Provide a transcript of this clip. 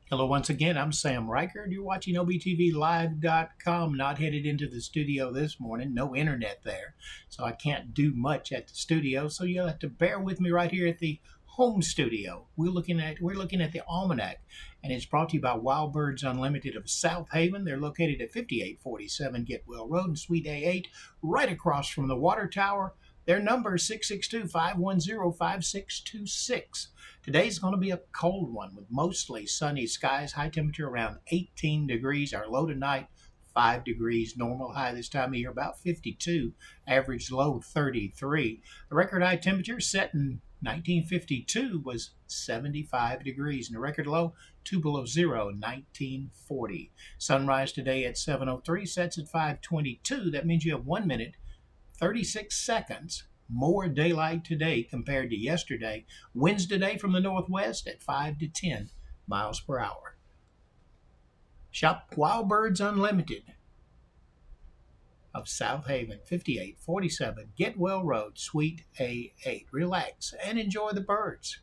Hello, once again. I'm Sam Riker. You're watching OBTVLive.com. Not headed into the studio this morning. No internet there, so I can't do much at the studio. So you'll have to bear with me right here at the home studio. We're looking at the Almanac, and it's brought to you by Wild Birds Unlimited of South Haven. They're located at 5847 Getwell Road in Suite A8, right across from the water tower. Their number is 662-510-5626. Today's going to be a cold one with mostly sunny skies, high temperature around 18 degrees. Our low tonight, 5 degrees. Normal high this time of year, about 52. Average low, 33. The record high temperature set in 1952 was 75 degrees, and the record low, 2 below zero, 1940. Sunrise today at 7:03, sets at 5:22. That means you have 1 minute 36 seconds more daylight today compared to yesterday. Winds today from the northwest at 5 to 10 miles per hour. Shop Wild Birds Unlimited of South Haven, 5847 Getwell Road, Suite A8. Relax and enjoy the birds.